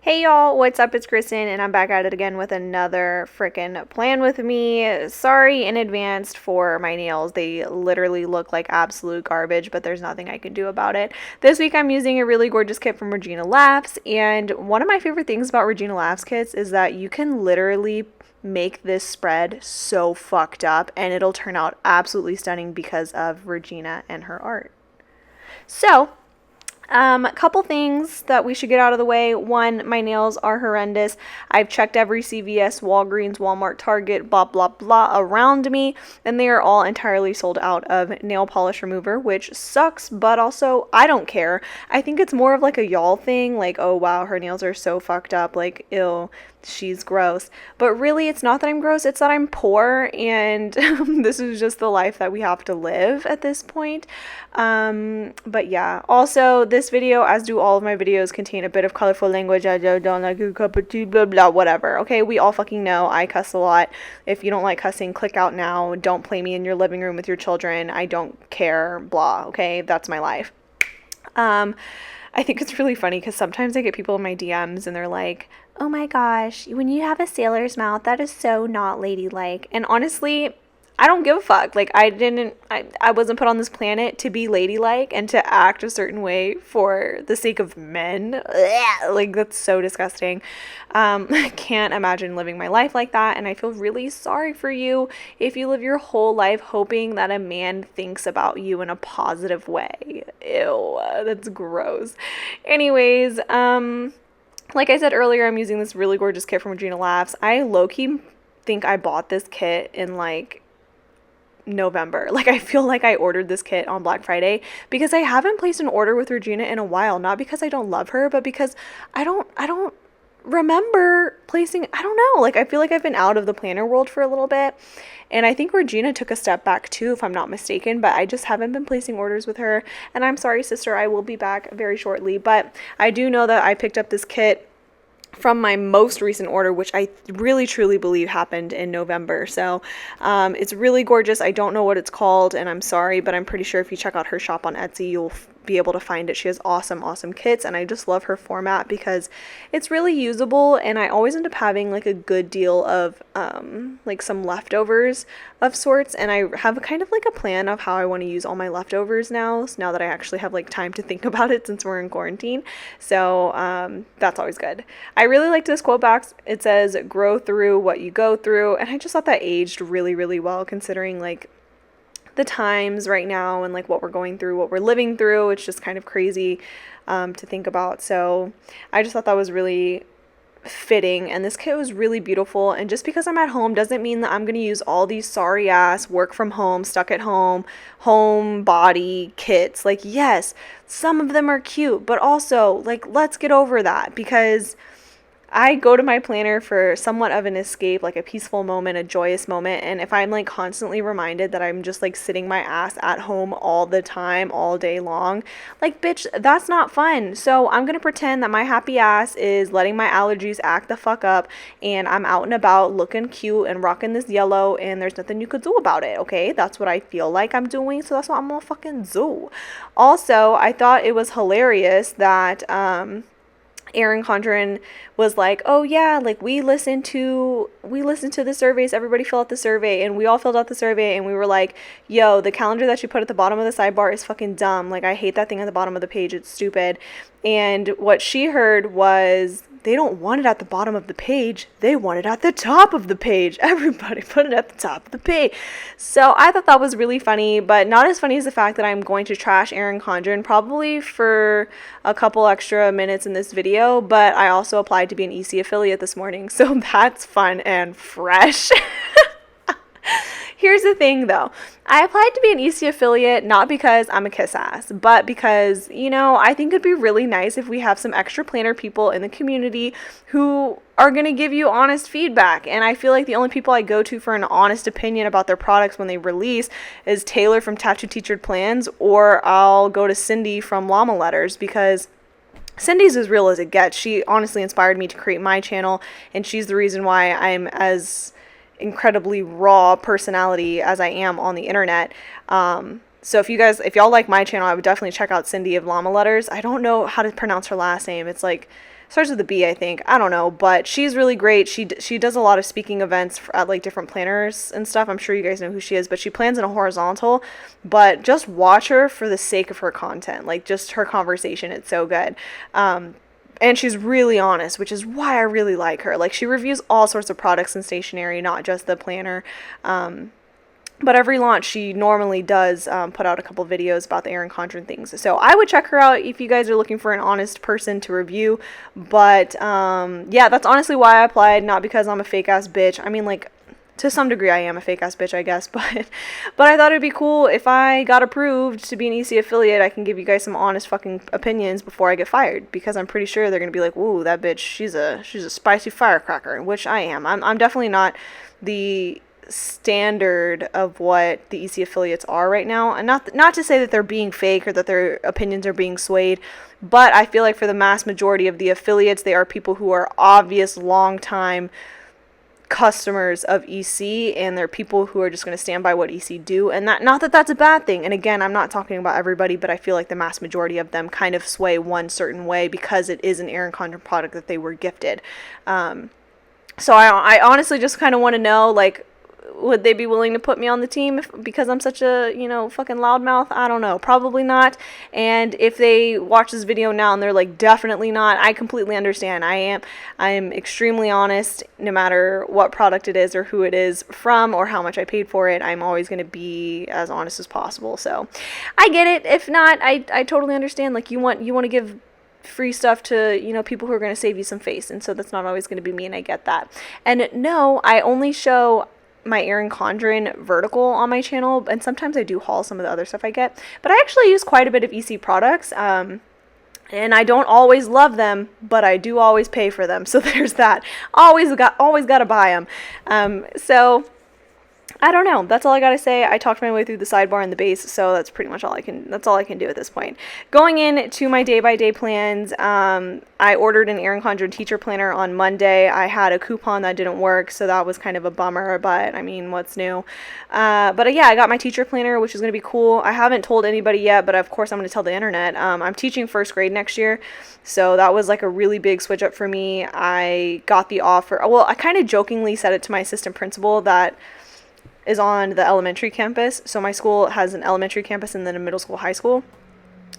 Hey y'all, what's up? It's Kristen, and I'm back at it again with another frickin' plan with me. Sorry in advance for my nails. They literally look like absolute garbage, but there's nothing I can do about it. This week I'm using a really gorgeous kit from Regina Laughs, and one of my favorite things about Regina Laughs kits is that you can literally make this spread so fucked up, and it'll turn out absolutely stunning because of Regina and her art. So, a couple things that we should get out of the way. One, my nails are horrendous. I've checked every CVS, Walgreens, Walmart, Target, blah, blah, blah around me, and they are all entirely sold out of nail polish remover, which sucks, but also I don't care. I think it's more of like a y'all thing, like, oh wow, her nails are so fucked up, like, ew, she's gross. But really, it's not that I'm gross, it's that I'm poor, and this is just the life that we have to live at this point. But yeah, also this video, as do all of my videos, contain a bit of colorful language. I don't like a cup of tea, blah blah, whatever. Okay, we all fucking know I cuss a lot. If you don't like cussing, click out now. Don't play me in your living room with your children. I don't care, blah. Okay, that's my life. I think it's really funny because sometimes I get people in my DMs and they're like, oh my gosh, when you have a sailor's mouth, that is so not ladylike. And honestly, I don't give a fuck. Like, I wasn't put on this planet to be ladylike and to act a certain way for the sake of men. Ugh, like, that's so disgusting. I can't imagine living my life like that, and I feel really sorry for you if you live your whole life hoping that a man thinks about you in a positive way. Ew, that's gross. Anyways, like I said earlier, I'm using this really gorgeous kit from Regina Laughs. I low-key think I bought this kit in, like, November. Like, I feel like I ordered this kit on Black Friday because I haven't placed an order with Regina in a while. Not because I don't love her, but because I don't remember placing, I don't know. Like, I feel like I've been out of the planner world for a little bit. And I think Regina took a step back too, if I'm not mistaken, but I just haven't been placing orders with her. And I'm sorry, sister, I will be back very shortly. But I do know that I picked up this kit from my most recent order, which I really truly believe happened in November. So it's really gorgeous. I don't know what it's called, and I'm sorry, but I'm pretty sure if you check out her shop on Etsy, you'll be able to find it. She has awesome kits, and I just love her format because it's really usable, and I always end up having like a good deal of like some leftovers of sorts, and I have kind of like a plan of how I want to use all my leftovers now that I actually have like time to think about it since we're in quarantine. So that's always good. I really liked this quote box. It says, grow through what you go through, and I just thought that aged really well considering like the times right now and like what we're going through, what we're living through. It's just kind of crazy to think about. So I just thought that was really fitting, and this kit was really beautiful. And just because I'm at home doesn't mean that I'm going to use all these sorry ass work from home, stuck at home body kits. Like, yes, some of them are cute, but also like, let's get over that, because I go to my planner for somewhat of an escape, like a peaceful moment, a joyous moment. And if I'm like constantly reminded that I'm just like sitting my ass at home all the time, all day long, like, bitch, that's not fun. So I'm going to pretend that my happy ass is letting my allergies act the fuck up, and I'm out and about looking cute and rocking this yellow, and there's nothing you could do about it. Okay. That's what I feel like I'm doing. So that's what I'm gonna fucking do. Also, I thought it was hilarious that, Erin Condren was like, oh yeah, like we listened to the surveys, everybody filled out the survey, and we all filled out the survey, and we were like, yo, the calendar that you put at the bottom of the sidebar is fucking dumb. Like, I hate that thing at the bottom of the page. It's stupid. And what she heard was, they don't want it at the bottom of the page. They want it at the top of the page. Everybody put it at the top of the page. So I thought that was really funny, but not as funny as the fact that I'm going to trash Erin Condren probably for a couple extra minutes in this video, but I also applied to be an EC affiliate this morning, so that's fun and fresh. Here's the thing though, I applied to be an EC affiliate not because I'm a kiss ass, but because, you know, I think it'd be really nice if we have some extra planner people in the community who are going to give you honest feedback. And I feel like the only people I go to for an honest opinion about their products when they release is Taylor from Tattoo Teachered Plans, or I'll go to Cindy from Llama Letters, because Cindy's as real as it gets. She honestly inspired me to create my channel, and she's the reason why I'm as incredibly raw personality as I am on the internet. So if y'all like my channel, I would definitely check out Cindy of Llama Letters. I don't know how to pronounce her last name. It's like starts with a B, I think. I don't know, but she's really great. She does a lot of speaking events at like different planners and stuff. I'm sure you guys know who she is, but she plans in a horizontal. But just watch her for the sake of her content, like just her conversation. It's so good. And she's really honest, which is why I really like her. Like, she reviews all sorts of products and stationery, not just the planner. But every launch, she normally does put out a couple videos about the Erin Condren things. So I would check her out if you guys are looking for an honest person to review. But yeah, that's honestly why I applied, not because I'm a fake ass bitch. I mean, like, to some degree I am a fake ass bitch, I guess, but I thought it'd be cool if I got approved to be an EC affiliate. I can give you guys some honest fucking opinions before I get fired, because I'm pretty sure they're gonna be like, "Ooh, that bitch, she's a spicy firecracker," which I am. I'm definitely not the standard of what the EC affiliates are right now, and not to say that they're being fake or that their opinions are being swayed, but I feel like for the mass majority of the affiliates, they are people who are obvious long time customers of EC, and they're people who are just going to stand by what EC do, and not that that's a bad thing. And again, I'm not talking about everybody, but I feel like the mass majority of them kind of sway one certain way because it is an Erin Condren product that they were gifted. So I honestly just kind of want to know, like, would they be willing to put me on the team because I'm such a, fucking loudmouth? I don't know. Probably not. And if they watch this video now and they're like, definitely not, I completely understand. I am extremely honest, no matter what product it is or who it is from or how much I paid for it. I'm always going to be as honest as possible. So I get it. If not, I totally understand. Like, you want to give free stuff to, people who are going to save you some face. And so that's not always going to be me, and I get that. And no, I only show my Erin Condren vertical on my channel, and sometimes I do haul some of the other stuff I get, but I actually use quite a bit of EC products, and I don't always love them, but I do always pay for them, so there's that. Always gotta buy them. So I don't know. That's all I gotta say. I talked my way through the sidebar and the base, so that's pretty much all I can do at this point. Going into my day-by-day plans, I ordered an Erin Condren teacher planner on Monday. I had a coupon that didn't work, so that was kind of a bummer, but I mean, what's new? But yeah, I got my teacher planner, which is gonna be cool. I haven't told anybody yet, but of course I'm gonna tell the internet. I'm teaching first grade next year, so that was like a really big switch up for me. I got the offer. Well, I kind of jokingly said it to my assistant principal that is on the elementary campus. So my school has an elementary campus and then a middle school, high school.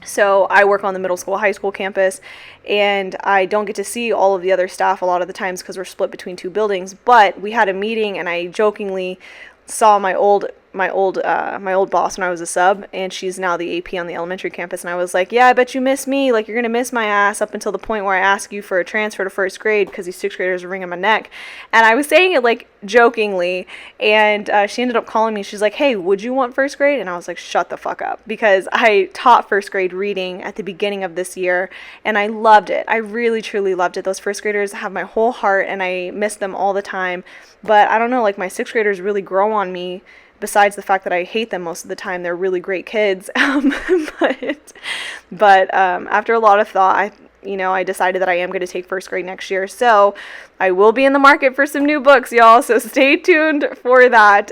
So I work on the middle school, high school campus, and I don't get to see all of the other staff a lot of the times because we're split between two buildings. But we had a meeting, and I jokingly saw my old boss when I was a sub, and she's now the AP on the elementary campus, and I was like, yeah, I bet you miss me. Like, you're gonna miss my ass up until the point where I ask you for a transfer to first grade because these sixth graders are wringing my neck. And I was saying it like jokingly, and she ended up calling me. She's like, hey, would you want first grade? And I was like, shut the fuck up, because I taught first grade reading at the beginning of this year, and I loved it. I really truly loved it. Those first graders have my whole heart, and I miss them all the time. But I don't know, like, my sixth graders really grow on me. Besides the fact that I hate them most of the time, they're really great kids. But after a lot of thought, I decided that I am going to take first grade next year. So I will be in the market for some new books, y'all. So stay tuned for that.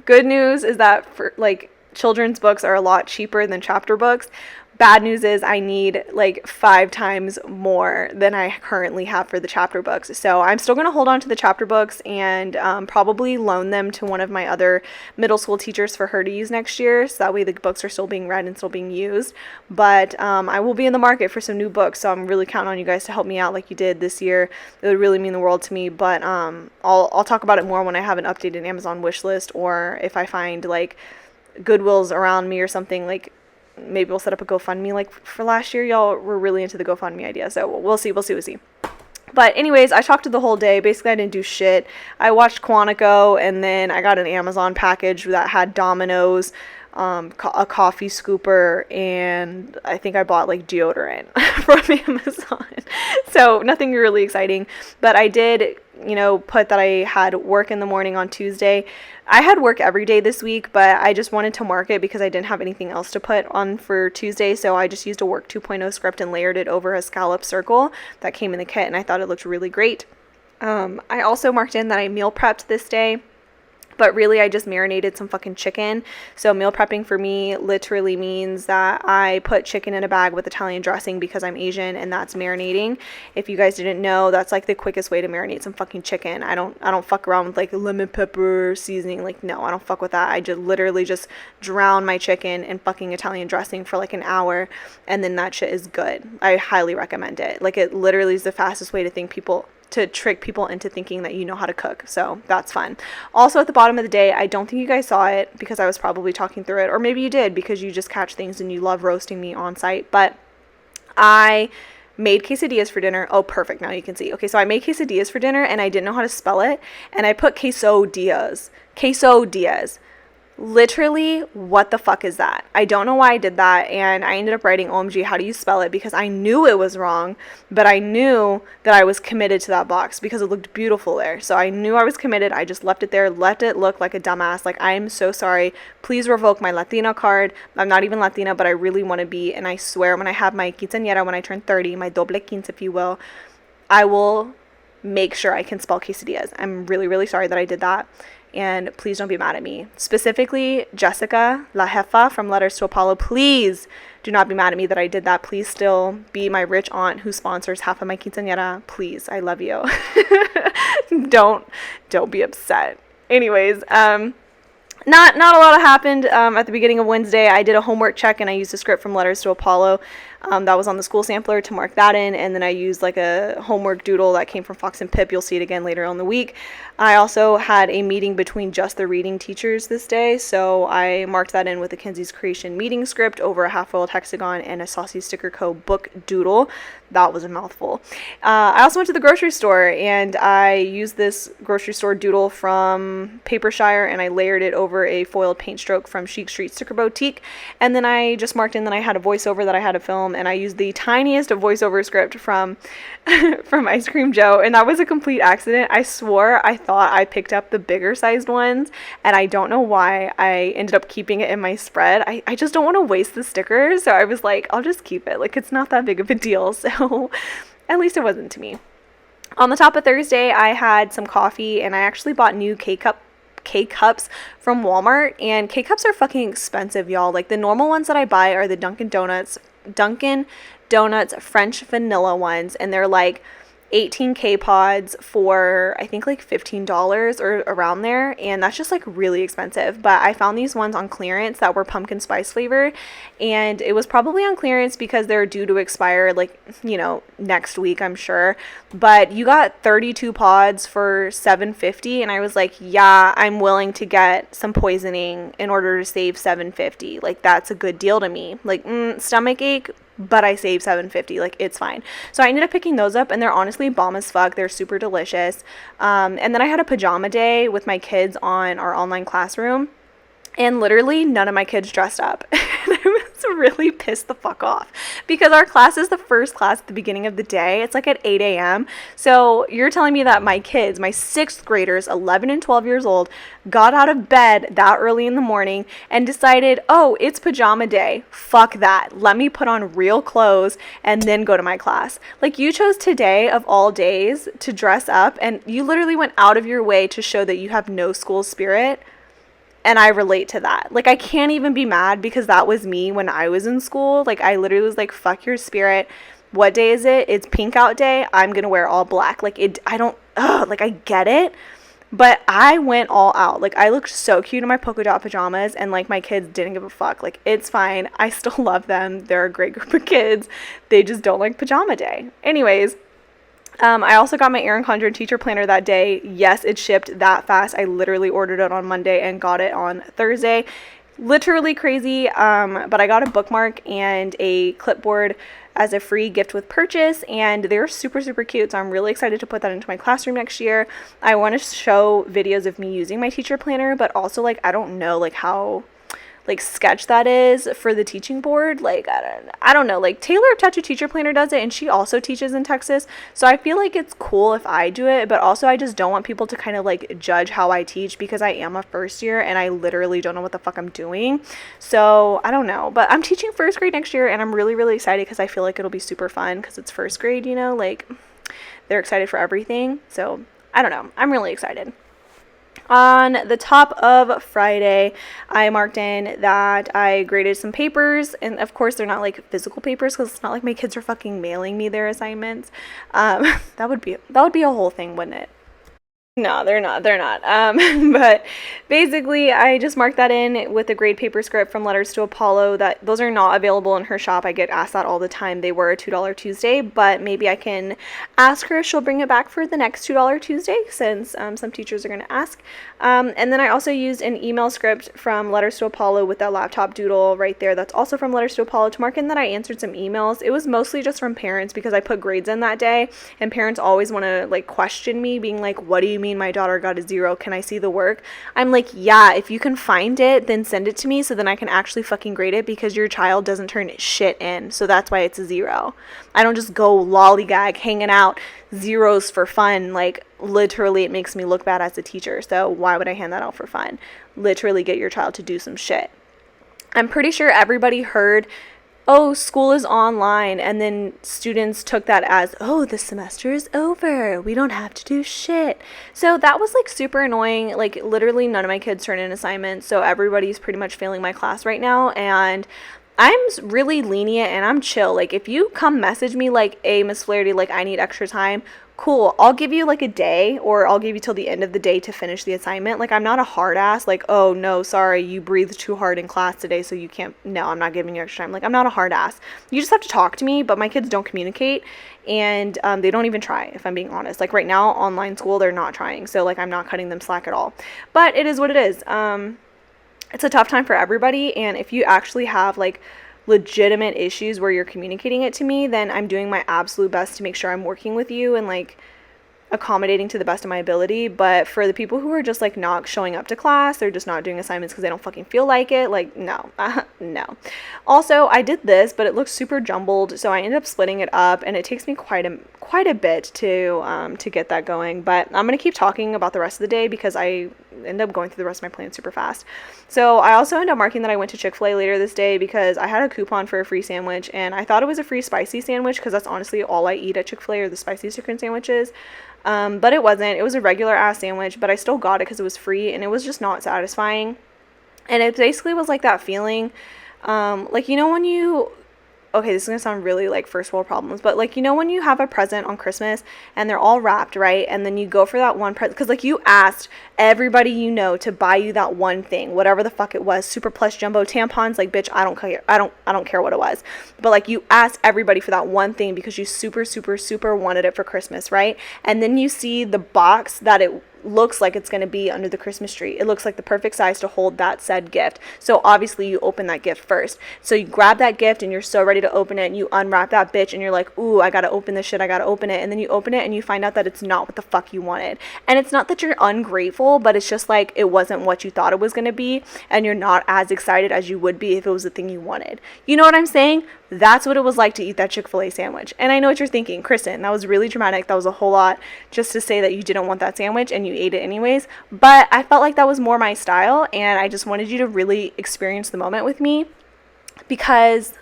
Good news is that children's books are a lot cheaper than chapter books. Bad news is I need like 5 times more than I currently have for the chapter books. So I'm still going to hold on to the chapter books and probably loan them to one of my other middle school teachers for her to use next year. So that way the books are still being read and still being used. But I will be in the market for some new books. So I'm really counting on you guys to help me out like you did this year. It would really mean the world to me. But I'll talk about it more when I have an updated Amazon wish list, or if I find like Goodwills around me or something. Like, maybe we'll set up a GoFundMe like for last year. Y'all were really into the GoFundMe idea, so we'll see. But anyways, I talked to the whole day. Basically, I didn't do shit. I watched Quantico, and then I got an Amazon package that had Domino's, a coffee scooper, and I think I bought like deodorant from Amazon. So nothing really exciting, but I did, put that I had work in the morning on Tuesday. I had work every day this week, but I just wanted to mark it because I didn't have anything else to put on for Tuesday, so I just used a Work 2.0 script and layered it over a scallop circle that came in the kit, and I thought it looked really great. I also marked in that I meal prepped this day, But really, I just marinated some fucking chicken. So meal prepping for me literally means that I put chicken in a bag with Italian dressing because I'm Asian, and that's marinating. If you guys didn't know, that's like the quickest way to marinate some fucking chicken. I don't fuck around with like lemon pepper seasoning. Like, no, I don't fuck with that. I just literally just drown my chicken in fucking Italian dressing for like an hour, and then that shit is good. I highly recommend it. Like, it literally is the fastest way to trick people into thinking that you know how to cook. So that's fun. Also, at the bottom of the day, I don't think you guys saw it because I was probably talking through it, or maybe you did because you just catch things and you love roasting me on site, but I made quesadillas for dinner. Oh, perfect. Now you can see. Okay, so I made quesadillas for dinner and I didn't know how to spell it, and I put quesadillas. Literally, what the fuck is that? I don't know why I did that, and I ended up writing OMG, how do you spell it? Because I knew it was wrong, but I knew that I was committed to that box because it looked beautiful there. So I knew I was committed. I just left it there, let it look like a dumbass. Like, I'm so sorry. Please revoke my Latina card. I'm not even Latina, but I really want to be, and I swear when I have my quinceañera, when I turn 30, my doble quince, if you will, I will make sure I can spell quesadillas. I'm really, really sorry that I did that. And please don't be mad at me. Specifically, Jessica, La Jefa from Letters to Apollo, please do not be mad at me that I did that. Please still be my rich aunt who sponsors half of my quinceañera. Please, I love you. Don't be upset. Anyways, not a lot happened at the beginning of Wednesday. I did a homework check and I used a script from Letters to Apollo that was on the school sampler to mark that in, and then I used like a homework doodle that came from Fox and Pip. You'll see it again later on in the week. I also had a meeting between just the reading teachers this day, so I marked that in with a Kenzie's Creation meeting script over a half-foiled hexagon and a Saucy Sticker Co. book doodle. That was a mouthful. I also went to the grocery store and I used this grocery store doodle from Shire and I layered it over a foiled paint stroke from Chic Street Sticker Boutique, and then I just marked in that I had a voiceover that I had to film, and I used the tiniest voiceover script from Ice Cream Joe, and that was a complete accident. I swore I thought I picked up the bigger sized ones, and I don't know why I ended up keeping it in my spread. I just don't want to waste the stickers, so I was like, I'll just keep it. Like, it's not that big of a deal, so at least it wasn't to me. On the top of Thursday, I had some coffee, and I actually bought new K-Cups from Walmart, and K-Cups are fucking expensive, y'all. Like, the normal ones that I buy are the Dunkin' Donuts French vanilla ones, and they're like 18 K-pods for I think like $15 or around there, and that's just like really expensive. But I found these ones on clearance that were pumpkin spice flavored, and it was probably on clearance because they're due to expire like, you know, next week, I'm sure. But you got 32 pods for $7.50, and I was like, yeah, I'm willing to get some poisoning in order to save $7.50. Like, that's a good deal to me. Like, stomach ache, but I saved $7.50. Like, it's fine. So I ended up picking those up, and they're honestly bomb as fuck. They're super delicious. And then I had a pajama day with my kids on our online classroom, and literally none of my kids dressed up. And I was really pissed the fuck off because our class is the first class at the beginning of the day. It's like at 8 a.m. So you're telling me that my kids, my 6th graders, 11 and 12 years old, got out of bed that early in the morning and decided, oh, it's pajama day. Fuck that. Let me put on real clothes and then go to my class. Like, you chose today of all days to dress up, and you literally went out of your way to show that you have no school spirit. And I relate to that. Like, I can't even be mad because that was me when I was in school. Like, I literally was like, fuck your spirit. What day is it? It's pink out day. I'm going to wear all black. Like, I get it. But I went all out. Like, I looked so cute in my polka dot pajamas, and like, my kids didn't give a fuck. Like, it's fine. I still love them. They're a great group of kids. They just don't like pajama day. Anyways, I also got my Erin Condren teacher planner that day. Yes, it shipped that fast. I literally ordered it on Monday and got it on Thursday. Literally crazy. But I got a bookmark and a clipboard as a free gift with purchase, and they're super, super cute. So I'm really excited to put that into my classroom next year. I want to show videos of me using my teacher planner, but also, like, I don't know, like, how like sketch that is for the teaching board. Like, I don't know, like, Taylor Touch a Teacher Planner does it, and she also teaches in Texas, so I feel like it's cool if I do it, but also I just don't want people to kind of like judge how I teach because I am a first year and I literally don't know what the fuck I'm doing. So I don't know, but I'm teaching first grade next year, and I'm really, really excited because I feel like it'll be super fun because it's first grade, you know, like, they're excited for everything. So I don't know, I'm really excited. On the top of Friday, I marked in that I graded some papers, and of course they're not like physical papers because it's not like my kids are fucking mailing me their assignments. That would be a whole thing, wouldn't it? No, they're not. They're not. But basically, I just marked that in with a grade paper script from Letters to Apollo. That those are not available in her shop. I get asked that all the time. They were a $2 Tuesday, but maybe I can ask her if she'll bring it back for the next $2 Tuesday, since some teachers are going to ask. And then I also used an email script from Letters to Apollo with that laptop doodle right there. That's also from Letters to Apollo to mark in that I answered some emails. It was mostly just from parents because I put grades in that day, and parents always want to like question me, being like, "What do you mean my daughter got a 0? Can I see the work?" I'm like, yeah, if you can find it, then send it to me so then I can actually fucking grade it, because your child doesn't turn shit in. So that's why it's a 0. I don't just go lollygag hanging out zeros for fun. Like, literally, it makes me look bad as a teacher. So why would I hand that out for fun? Literally get your child to do some shit. I'm pretty sure everybody heard, oh, school is online, and then students took that as, oh, the semester is over, we don't have to do shit. So that was like super annoying. Like, literally none of my kids turn in assignments, so everybody's pretty much failing my class right now, and I'm really lenient and I'm chill. Like, if you come message me like, hey, Miss Flaherty, like, I need extra time, cool, I'll give you like a day, or I'll give you till the end of the day to finish the assignment. Like, I'm not a hard ass, like, oh no, sorry, you breathed too hard in class today, so you can't, no, I'm not giving you extra time. Like, I'm not a hard ass. You just have to talk to me. But my kids don't communicate, and they don't even try, if I'm being honest. Like, right now, online school, they're not trying, so like, I'm not cutting them slack at all. But it is what it is. It's a tough time for everybody, and if you actually have like legitimate issues where you're communicating it to me, then I'm doing my absolute best to make sure I'm working with you and like accommodating to the best of my ability. But for the people who are just like not showing up to class, they're just not doing assignments because they don't fucking feel like it, like, no. No. Also, I did this, but it looks super jumbled, so I ended up splitting it up, and it takes me quite a bit to get that going. But I'm gonna keep talking about the rest of the day because I end up going through the rest of my plan super fast. So I also end up marking that I went to Chick-fil-A later this day because I had a coupon for a free sandwich, and I thought it was a free spicy sandwich because that's honestly all I eat at Chick-fil-A are the spicy chicken sandwiches. But it wasn't. It was a regular ass sandwich, but I still got it because it was free, and it was just not satisfying. And it basically was like that feeling, like, you know, when you, okay, this is gonna sound really like first world problems, but like, you know, when you have a present on Christmas and they're all wrapped, right? And then you go for that one present, because like, you asked everybody you know to buy you that one thing, whatever the fuck it was, super plush jumbo tampons, like, bitch, I don't care. I don't care what it was. But like, you asked everybody for that one thing because you super, super, super wanted it for Christmas, right? And then you see the box that it looks like it's going to be under the Christmas tree. It looks like the perfect size to hold that said gift. So obviously you open that gift first. So you grab that gift and you're so ready to open it, and you unwrap that bitch and you're like, ooh, I got to open this shit. I got to open it. And then you open it and you find out that it's not what the fuck you wanted. And it's not that you're ungrateful, but it's just like, it wasn't what you thought it was going to be, and you're not as excited as you would be if it was the thing you wanted. You know what I'm saying? That's what it was like to eat that Chick-fil-A sandwich. And I know what you're thinking, Kristen, that was really dramatic. That was a whole lot just to say that you didn't want that sandwich and you ate it anyways. But I felt like that was more my style, and I just wanted you to really experience the moment with me, because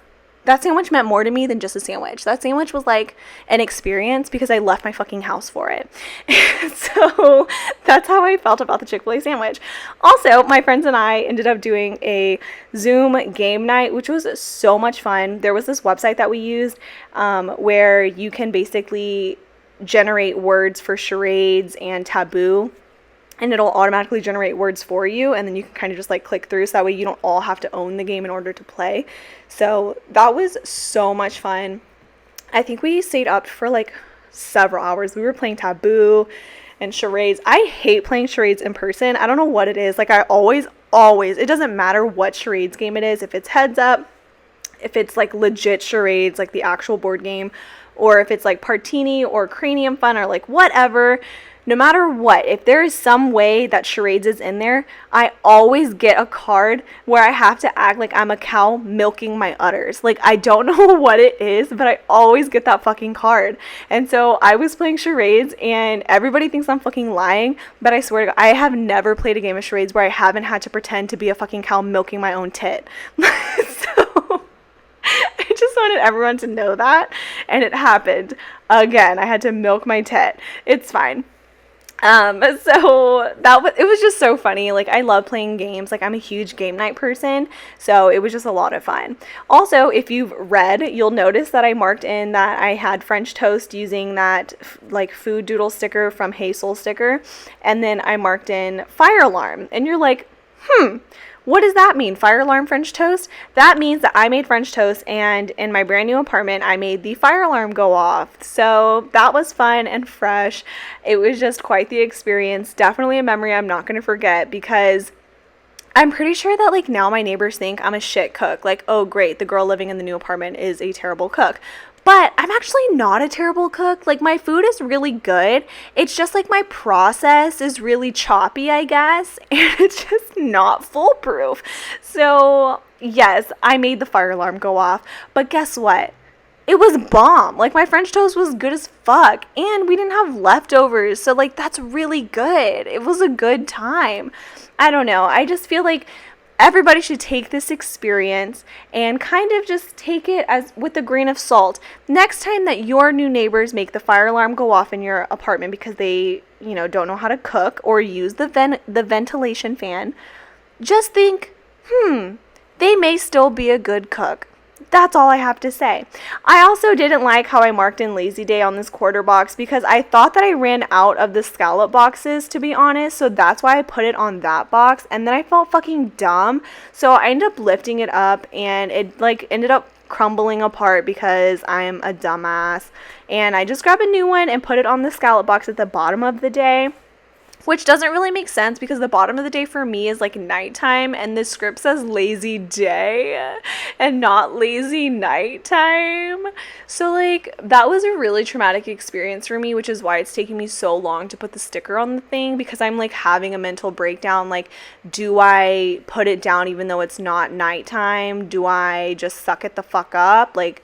that sandwich meant more to me than just a sandwich. That sandwich was like an experience because I left my fucking house for it. So that's how I felt about the Chick-fil-A sandwich. Also, my friends and I ended up doing a Zoom game night, which was so much fun. There was this website that we used where you can basically generate words for charades and taboo, and it'll automatically generate words for you, and then you can kind of just like click through, so that way you don't all have to own the game in order to play. So that was so much fun. I think we stayed up for like several hours. We were playing taboo and charades. I hate playing charades in person. I don't know what it is. Like, I always, it doesn't matter what charades game it is, if it's heads up, if it's like legit charades, like the actual board game, or if it's like Partini or Cranium Fun or like whatever. No matter what, if there is some way that charades is in there, I always get a card where I have to act like I'm a cow milking my udders. Like, I don't know what it is, but I always get that fucking card. And so I was playing charades, and everybody thinks I'm fucking lying, but I swear to God, I have never played a game of charades where I haven't had to pretend to be a fucking cow milking my own tit. So I just wanted everyone to know that, and it happened again. I had to milk my tit. It's fine. So it was just so funny. Like, I love playing games. Like, I'm a huge game night person, so it was just a lot of fun. Also, if you've read, you'll notice that I marked in that I had French toast using that like food doodle sticker from Hazel sticker, and then I marked in fire alarm, and you're like, what does that mean? Fire alarm French toast? That means that I made French toast, and in my brand new apartment, I made the fire alarm go off. So that was fun and fresh. It was just quite the experience. Definitely a memory I'm not going to forget, because I'm pretty sure that like now my neighbors think I'm a shit cook. Like, oh great, the girl living in the new apartment is a terrible cook. But I'm actually not a terrible cook. Like, my food is really good. It's just like my process is really choppy, I guess. And it's just not foolproof. So, yes, I made the fire alarm go off. But guess what? It was bomb. Like, my French toast was good as fuck. And we didn't have leftovers. So, like, that's really good. It was a good time. I don't know. I just feel like everybody should take this experience and kind of just take it as with a grain of salt. Next time that your new neighbors make the fire alarm go off in your apartment because they, don't know how to cook or use the ventilation fan, just think, they may still be a good cook. That's all I have to say. I also didn't like how I marked in lazy day on this quarter box, because I thought that I ran out of the scallop boxes, to be honest. So that's why I put it on that box. And then I felt fucking dumb. So I ended up lifting it up, and it like ended up crumbling apart because I'm a dumbass. And I just grabbed a new one and put it on the scallop box at the bottom of the day. Which doesn't really make sense, because the bottom of the day for me is like nighttime, and the script says lazy day and not lazy nighttime. So like, that was a really traumatic experience for me, which is why it's taking me so long to put the sticker on the thing, because I'm like having a mental breakdown. Like, do I put it down even though it's not nighttime? Do I just suck it the fuck up? Like,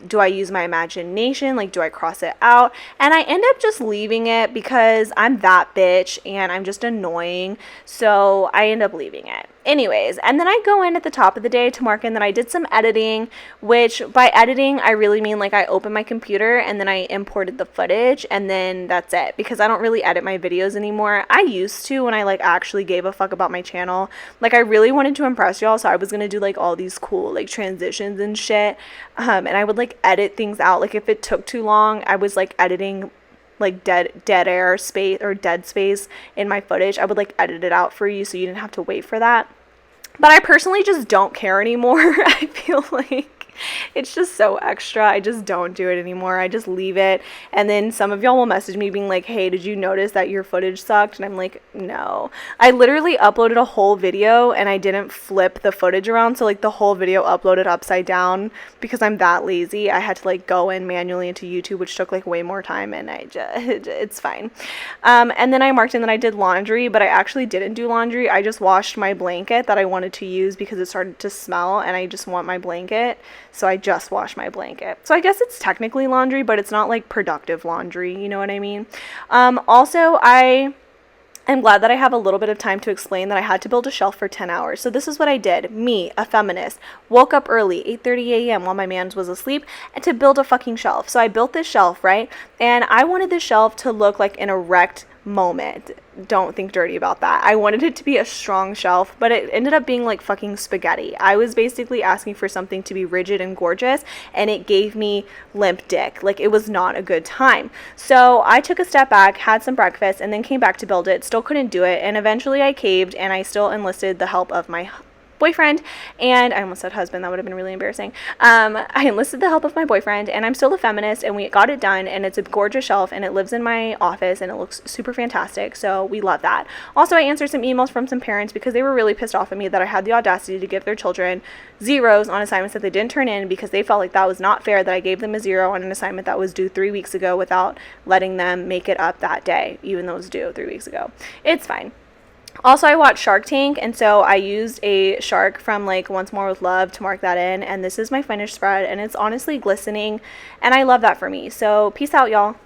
do I use my imagination? Like, do I cross it out? And I end up just leaving it because I'm that bitch and I'm just annoying. So I end up leaving it. Anyways, and then I go in at the top of the day to mark in that I did some editing, which by editing, I really mean like I opened my computer and then I imported the footage, and then that's it, because I don't really edit my videos anymore. I used to when I like actually gave a fuck about my channel. Like, I really wanted to impress y'all, so I was gonna do like all these cool like transitions and shit, and I would like edit things out. Like, if it took too long, I was like editing like dead air space or dead space in my footage. I would like edit it out for you so you didn't have to wait for that. But I personally just don't care anymore. I feel like it's just so extra. I just don't do it anymore. I just leave it. And then some of y'all will message me being like, hey, did you notice that your footage sucked? And I'm like, no. I literally uploaded a whole video and I didn't flip the footage around. So like the whole video uploaded upside down because I'm that lazy. I had to like go in manually into YouTube, which took like way more time, and it's fine. And then I marked in that I did laundry, but I actually didn't do laundry. I just washed my blanket that I wanted to use because it started to smell and I just want my blanket. So I just washed my blanket. So I guess it's technically laundry, but it's not like productive laundry. You know what I mean? Also, I'm glad that I have a little bit of time to explain that I had to build a shelf for 10 hours. So this is what I did. Me, a feminist, woke up early, 8:30 a.m. while my man was asleep, and to build a fucking shelf. So I built this shelf, right? And I wanted the shelf to look like an erect moment. Don't think dirty about that. I wanted it to be a strong shelf, but it ended up being like fucking spaghetti. I was basically asking for something to be rigid and gorgeous, and it gave me limp dick. Like, it was not a good time. So I took a step back, had some breakfast, and then came back to build it. Still couldn't do it, and eventually I caved, and I still enlisted the help of my boyfriend, and I almost said husband, that would have been really embarrassing. I enlisted the help of my boyfriend, and I'm still a feminist, and we got it done, and it's a gorgeous shelf, and it lives in my office, and it looks super fantastic, so we love that. Also, I answered some emails from some parents because they were really pissed off at me that I had the audacity to give their children zeros on assignments that they didn't turn in, because they felt like that was not fair that I gave them a 0 on an assignment that was due 3 weeks ago without letting them make it up that day, even though it was due 3 weeks ago. It's fine. Also, I watched Shark Tank, and so I used a shark from like Once More with Love to mark that in, and this is my finished spread, and it's honestly glistening, and I love that for me. So peace out, y'all.